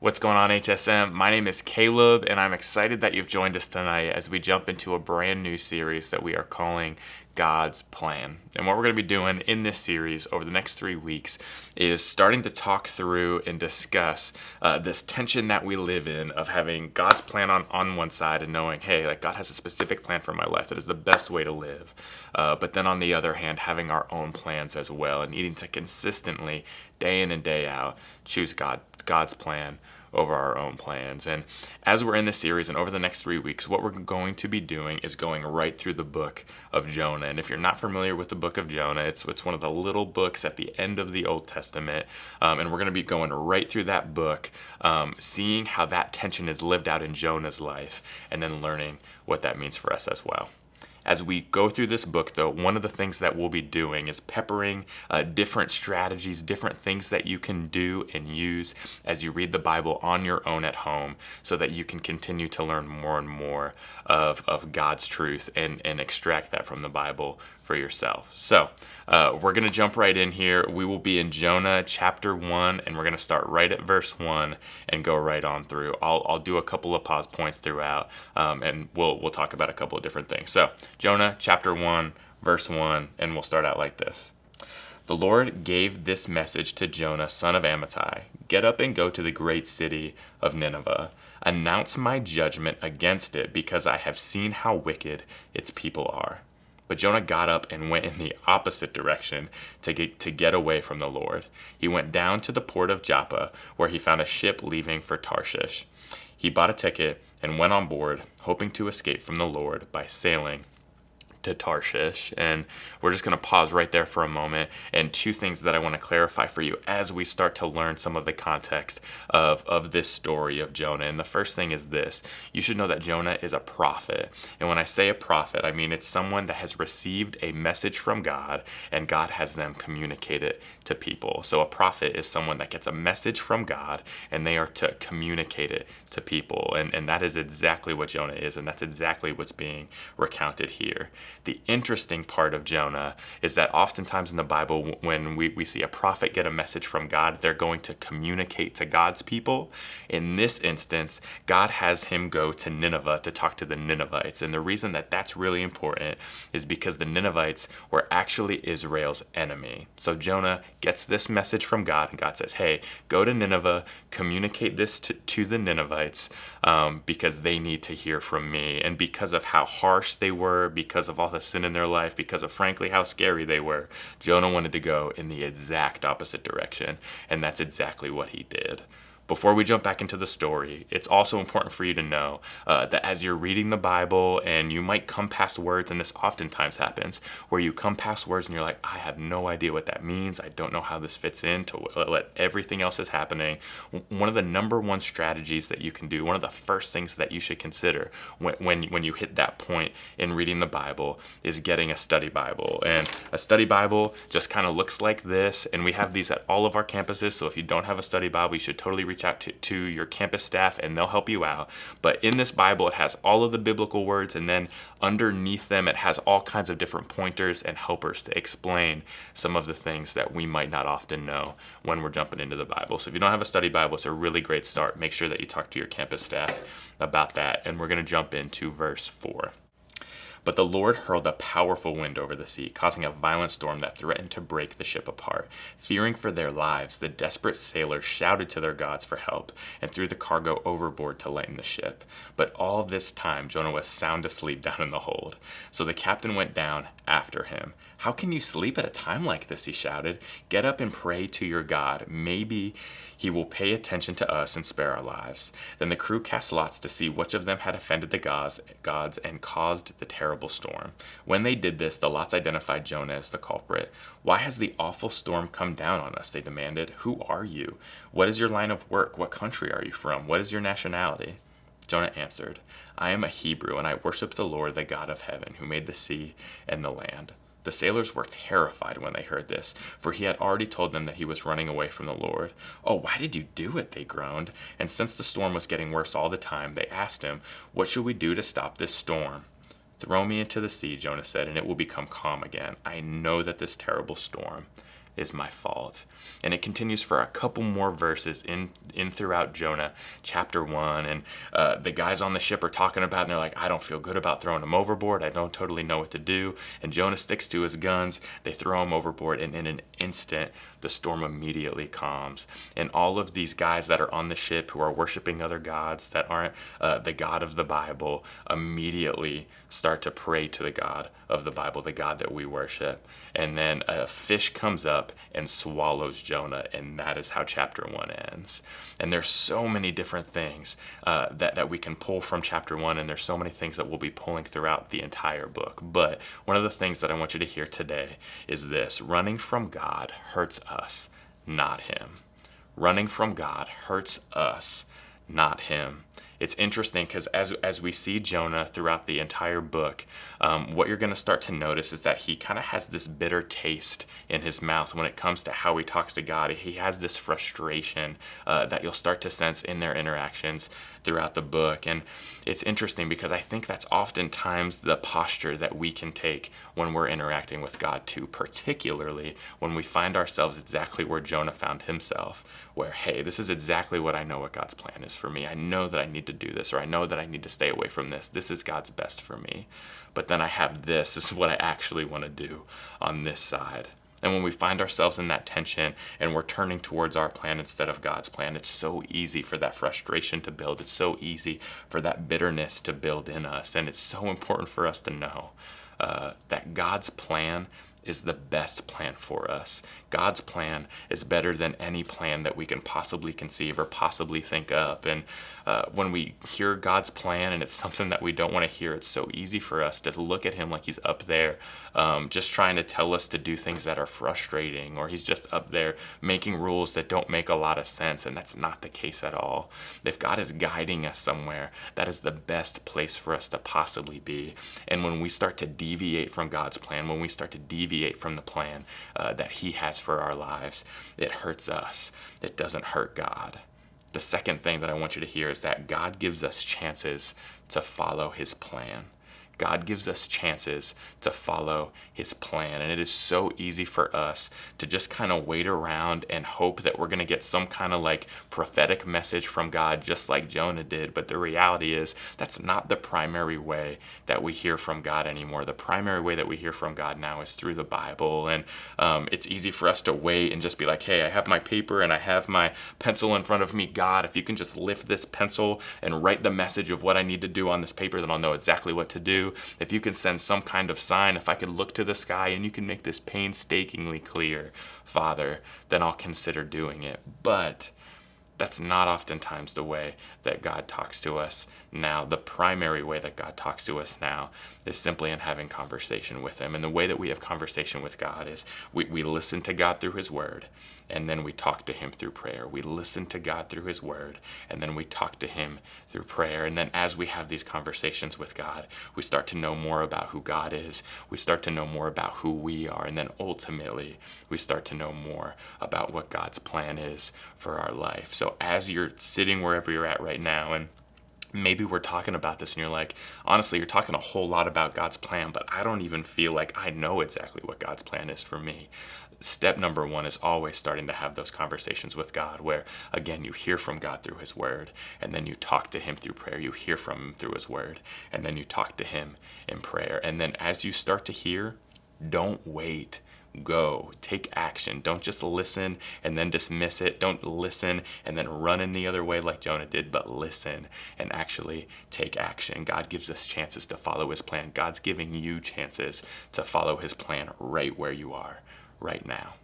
What's going on, HSM? My name is Caleb, and I'm excited that you've joined us tonight as we jump into a brand new series that we are calling God's Plan. And what we're going to be doing in this series over the next 3 weeks is starting to talk through and discuss this tension that we live in of having God's plan on one side and knowing, hey, like God has a specific plan for my life that is the best way to live. But then on the other hand, having our own plans as well and needing to consistently, day in and day out, choose God's plan over our own plans. And as we're in this series and over the next 3 weeks, what we're going to be doing is going right through the book of Jonah. And if you're not familiar with the book of Jonah, it's one of the little books at the end of the Old Testament. And we're going to be going right through that book, seeing how that tension is lived out in Jonah's life, and then learning what that means for us as well. As we go through this book, though, one of the things that we'll be doing is peppering different strategies, different things that you can do and use as you read the Bible on your own at home so that you can continue to learn more and more of God's truth and extract that from the Bible for yourself. So we're going to jump right in here. We will be in Jonah chapter 1, and we're going to start right at verse 1 and go right on through. I'll do a couple of pause points throughout, and we'll talk about a couple of different things. So Jonah chapter 1, verse 1, and we'll start out like this. The Lord gave this message to Jonah, son of Amittai. Get up and go to the great city of Nineveh. Announce my judgment against it, because I have seen how wicked its people are. But Jonah got up and went in the opposite direction to get away from the Lord. He went down to the port of Joppa, where he found a ship leaving for Tarshish. He bought a ticket and went on board, hoping to escape from the Lord by sailing to Tarshish. And we're just going to pause right there for a moment, and two things that I want to clarify for you as we start to learn some of the context of this story of Jonah. And the first thing is this: you should know that Jonah is a prophet. And when I say a prophet, I mean it's someone that has received a message from God and God has them communicate it to people. So a prophet is someone that gets a message from God and they are to communicate it to people. And that is exactly what Jonah is, and that's exactly what's being recounted here. The interesting part of Jonah is that oftentimes in the Bible, when we see a prophet get a message from God, they're going to communicate to God's people. In this instance, God has him go to Nineveh to talk to the Ninevites. And the reason that that's really important is because the Ninevites were actually Israel's enemy. So Jonah gets this message from God, and God says, hey, go to Nineveh, communicate this to the Ninevites, because they need to hear from me. And because of how harsh they were, because of all the sin in their life, because of frankly how scary they were, Jonah wanted to go in the exact opposite direction, and that's exactly what he did. Before we jump back into the story, it's also important for you to know that as you're reading the Bible, and you might come past words, and this oftentimes happens, where you come past words and you're like, I have no idea what that means. I don't know how this fits into what everything else is happening. One of the number one strategies that you can do, one of the first things that you should consider when you hit that point in reading the Bible, is getting a study Bible. And a study Bible just kind of looks like this, and we have these at all of our campuses. So if you don't have a study Bible, you should totally reach out to your campus staff and they'll help you out. But in this Bible, it has all of the biblical words, and then underneath them, it has all kinds of different pointers and helpers to explain some of the things that we might not often know when we're jumping into the Bible. So if you don't have a study Bible, it's a really great start. Make sure that you talk to your campus staff about that. And we're going to jump into verse 4. But the Lord hurled a powerful wind over the sea, causing a violent storm that threatened to break the ship apart. Fearing for their lives, the desperate sailors shouted to their gods for help and threw the cargo overboard to lighten the ship. But all this time, Jonah was sound asleep down in the hold. So the captain went down after him. How can you sleep at a time like this? He shouted. Get up and pray to your God. Maybe he will pay attention to us and spare our lives. Then the crew cast lots to see which of them had offended the gods and caused the terrible storm. When they did this, the lots identified Jonah as the culprit. Why has the awful storm come down on us? They demanded. Who are you? What is your line of work? What country are you from? What is your nationality? Jonah answered, I am a Hebrew, and I worship the Lord, the God of heaven, who made the sea and the land. The sailors were terrified when they heard this, for he had already told them that he was running away from the Lord. Oh, why did you do it? They groaned. And since the storm was getting worse all the time, they asked him, what should we do to stop this storm? Throw me into the sea, Jonah said, and it will become calm again. I know that this terrible storm is my fault. And it continues for a couple more verses in throughout Jonah chapter 1. And the guys on the ship are talking about it, and they're like, I don't feel good about throwing him overboard. I don't totally know what to do. And Jonah sticks to his guns. They throw him overboard, and in an instant, the storm immediately calms. And all of these guys that are on the ship who are worshiping other gods that aren't the God of the Bible immediately start to pray to the God of the Bible, the God that we worship. And then a fish comes up and swallows Jonah, and that is how chapter 1 ends. And there's so many different things that we can pull from chapter 1, and there's so many things that we'll be pulling throughout the entire book. But one of the things that I want you to hear today is this: running from God hurts us, not him. Running from God hurts us, not him. It's interesting because as we see Jonah throughout the entire book, what you're going to start to notice is that he kind of has this bitter taste in his mouth when it comes to how he talks to God. He has this frustration that you'll start to sense in their interactions throughout the book. And it's interesting because I think that's oftentimes the posture that we can take when we're interacting with God too, particularly when we find ourselves exactly where Jonah found himself, where, hey, this is exactly what I know what God's plan is for me. I know that I need to do this, or I know that I need to stay away from this. This is God's best for me. But then I have this. This is what I actually want to do on this side. And when we find ourselves in that tension and we're turning towards our plan instead of God's plan, it's so easy for that frustration to build. It's so easy for that bitterness to build in us. And it's so important for us to know that God's plan is the best plan for us. God's plan is better than any plan that we can possibly conceive or possibly think up. And when we hear God's plan and it's something that we don't want to hear, it's so easy for us to look at him like he's up there just trying to tell us to do things that are frustrating, or he's just up there making rules that don't make a lot of sense. And that's not the case at all. If God is guiding us somewhere, that is the best place for us to possibly be. And when we start to deviate from God's plan, when we start to deviate from the plan that he has for our lives, it hurts us. It doesn't hurt God. The second thing that I want you to hear is that God gives us chances to follow his plan. God gives us chances to follow his plan. And it is so easy for us to just kind of wait around and hope that we're going to get some kind of like prophetic message from God, just like Jonah did. But the reality is that's not the primary way that we hear from God anymore. The primary way that we hear from God now is through the Bible. And it's easy for us to wait and just be like, hey, I have my paper and I have my pencil in front of me. God, if you can just lift this pencil and write the message of what I need to do on this paper, then I'll know exactly what to do. If you can send some kind of sign, if I could look to the sky and you can make this painstakingly clear, Father, then I'll consider doing it. But that's not oftentimes the way that God talks to us now. The primary way that God talks to us now is simply in having conversation with him. And the way that we have conversation with God is we listen to God through his word, and then we talk to him through prayer. We listen to God through his word, and then we talk to him through prayer. And then as we have these conversations with God, we start to know more about who God is. We start to know more about who we are. And then ultimately, we start to know more about what God's plan is for our life. So as you're sitting wherever you're at right now, and maybe we're talking about this and you're like, honestly, you're talking a whole lot about God's plan, but I don't even feel like I know exactly what God's plan is for me. Step number one is always starting to have those conversations with God where, again, you hear from God through his word, and then you talk to him through prayer. You hear from him through his word, and then you talk to him in prayer. And then as you start to hear, don't wait. Go. Take action. Don't just listen and then dismiss it. Don't listen and then run in the other way like Jonah did, but listen and actually take action. God gives us chances to follow his plan. God's giving you chances to follow his plan right where you are right now.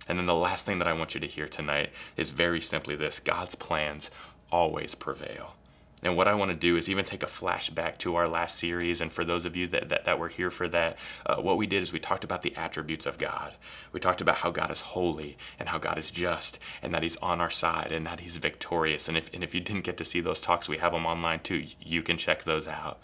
And then the last thing that I want you to hear tonight is very simply this: God's plans always prevail. And what I want to do is even take a flashback to our last series. And for those of you that were here for that, what we did is we talked about the attributes of God. We talked about how God is holy and how God is just and that he's on our side and that he's victorious. And if you didn't get to see those talks, we have them online too. You can check those out.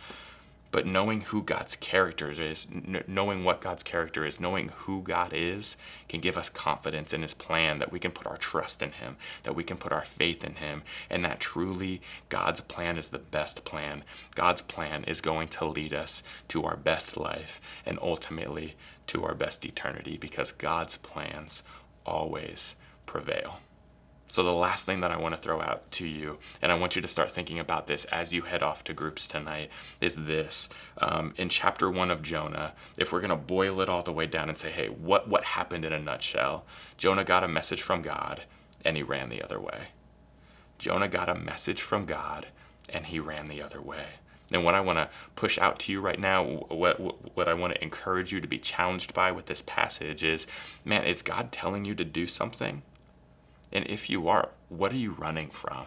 But knowing who God's character is, knowing what God's character is, knowing who God is, can give us confidence in his plan, that we can put our trust in him, that we can put our faith in him, and that truly God's plan is the best plan. God's plan is going to lead us to our best life and ultimately to our best eternity, because God's plans always prevail. So the last thing that I want to throw out to you, and I want you to start thinking about this as you head off to groups tonight, is this. In chapter 1 of Jonah, if we're going to boil it all the way down and say, hey, what happened in a nutshell? Jonah got a message from God, and he ran the other way. Jonah got a message from God, and he ran the other way. And what I want to push out to you right now, what I want to encourage you to be challenged by with this passage is, man, is God telling you to do something? And if you are, what are you running from?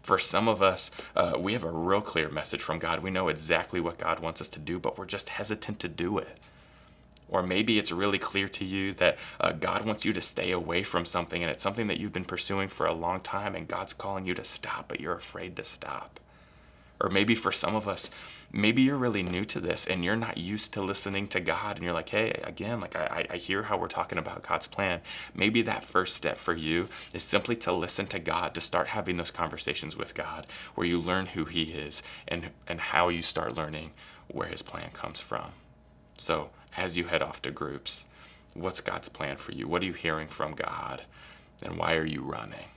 For some of us, we have a real clear message from God. We know exactly what God wants us to do, but we're just hesitant to do it. Or maybe it's really clear to you that God wants you to stay away from something, and it's something that you've been pursuing for a long time, and God's calling you to stop, but you're afraid to stop. Or maybe for some of us, maybe you're really new to this and you're not used to listening to God, and you're like, hey, again, like I hear how we're talking about God's plan. Maybe that first step for you is simply to listen to God, to start having those conversations with God where you learn who he is and how you start learning where his plan comes from. So as you head off to groups, what's God's plan for you? What are you hearing from God? And why are you running?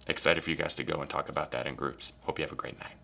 Excited for you guys to go and talk about that in groups. Hope you have a great night.